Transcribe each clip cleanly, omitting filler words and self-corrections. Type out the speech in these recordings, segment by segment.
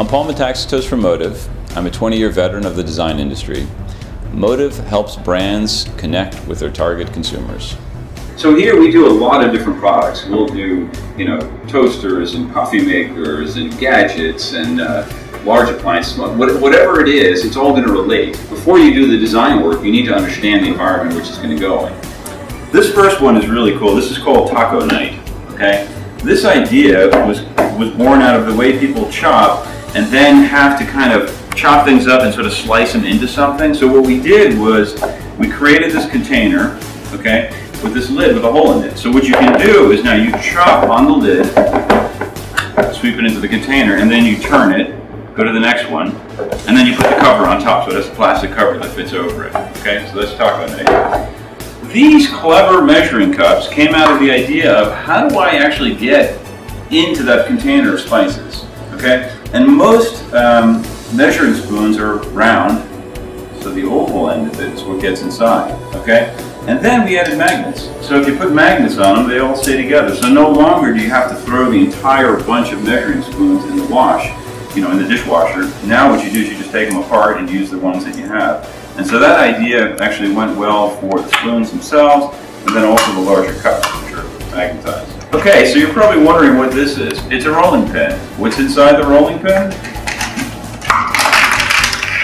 I'm Paul Metaxatos from Motiv. I'm a 20-year veteran of the design industry. Motiv helps brands connect with their target consumers. So here we do a lot of different products. We'll do, toasters and coffee makers and gadgets and large appliances. Whatever it is, it's all going to relate. Before you do the design work, you need to understand the environment which it's going to go in. This first one is really cool. This is called Taco Night. Okay, this idea was born out of the way people chop and then have to kind of chop things up and sort of slice them into something. So what we did was we created this container, okay, with this lid with a hole in it. So what you can do is now you chop on the lid, sweep it into the container, and then you turn it, go to the next one, and then you put the cover on top. So it has a plastic cover that fits over it. Okay, so that's Taco Night. These clever measuring cups came out of the idea of how do I actually get into that container of spices, okay? And most measuring spoons are round, so the oval end of it is what gets inside, okay? And then we added magnets. So if you put magnets on them, they all stay together. So no longer do you have to throw the entire bunch of measuring spoons in the wash, in the dishwasher. Now what you do is you just take them apart and use the ones that you have. And so that idea actually went well for the spoons themselves, and then also the larger cups, which are magnetized. Okay, so you're probably wondering what this is. It's a rolling pin. What's inside the rolling pin?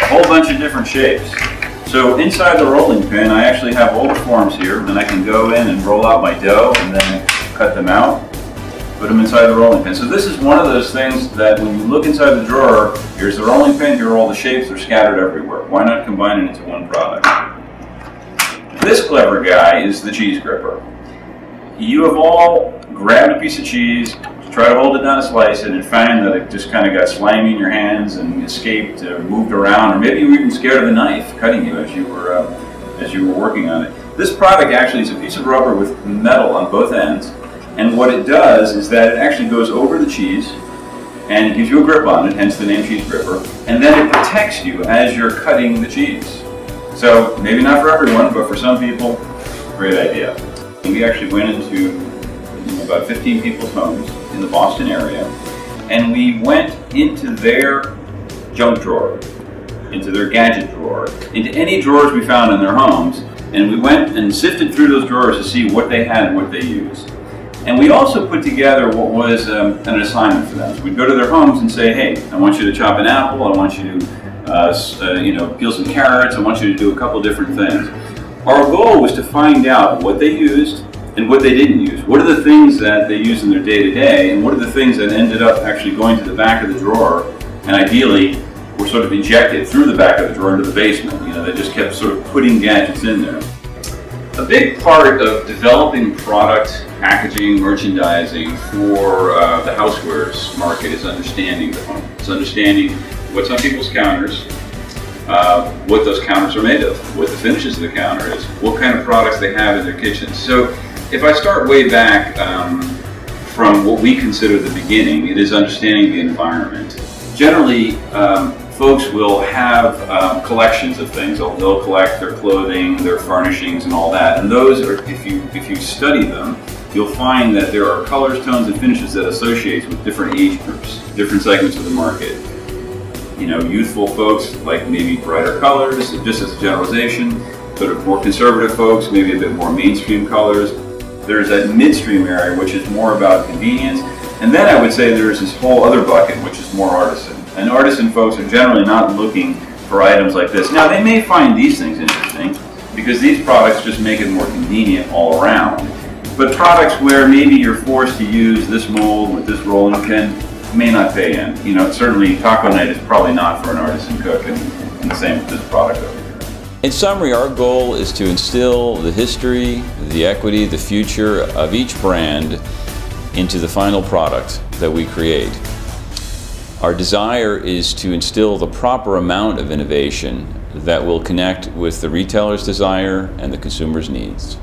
A whole bunch of different shapes. So inside the rolling pin, I actually have all the forms here, and I can go in and roll out my dough and then cut them out, put them inside the rolling pin. So this is one of those things that when you look inside the drawer, here's the rolling pin, here are all the shapes, they're scattered everywhere. Why not combine it into one product? This clever guy is the cheese gripper. You have all grabbed a piece of cheese, try to hold it down to slice it, and find that it just kind of got slimy in your hands and escaped or moved around, or maybe you were even scared of the knife cutting you as you were working on it. This product actually is a piece of rubber with metal on both ends, and what it does is that it actually goes over the cheese and it gives you a grip on it, hence the name cheese gripper, and then it protects you as you're cutting the cheese. So maybe not for everyone, but for some people, great idea. We actually went into about 15 people's homes in the Boston area, and we went into their junk drawer, into their gadget drawer, into any drawers we found in their homes, and we went and sifted through those drawers to see what they had and what they used. And we also put together what was an assignment for them. So we'd go to their homes and say, hey, I want you to chop an apple, I want you to peel some carrots, I want you to do a couple different things. Our goal was to find out what they used and what they didn't use. What are the things that they use in their day-to-day, and what are the things that ended up actually going to the back of the drawer, and ideally were sort of injected through the back of the drawer into the basement. They just kept sort of putting gadgets in there. A big part of developing product, packaging, merchandising for the housewares market is understanding the home. It's understanding what's on people's counters, what those counters are made of, what the finishes of the counter is, what kind of products they have in their kitchens. So if I start way back from what we consider the beginning, it is understanding the environment. Generally, folks will have collections of things. They'll collect their clothing, their furnishings, and all that. And those are, if you study them, you'll find that there are colors, tones, and finishes that associate with different age groups, different segments of the market. Youthful folks like maybe brighter colors, just as a generalization. Sort of more conservative folks, maybe a bit more mainstream colors. There's that midstream area, which is more about convenience. And then I would say there's this whole other bucket, which is more artisan. And artisan folks are generally not looking for items like this. Now, they may find these things interesting because these products just make it more convenient all around. But products where maybe you're forced to use this mold with this rolling pin may not pay in. Certainly Taco Night is probably not for an artisan cook, and the same with this product over here. In summary, our goal is to instill the history, the equity, the future of each brand into the final product that we create. Our desire is to instill the proper amount of innovation that will connect with the retailer's desire and the consumer's needs.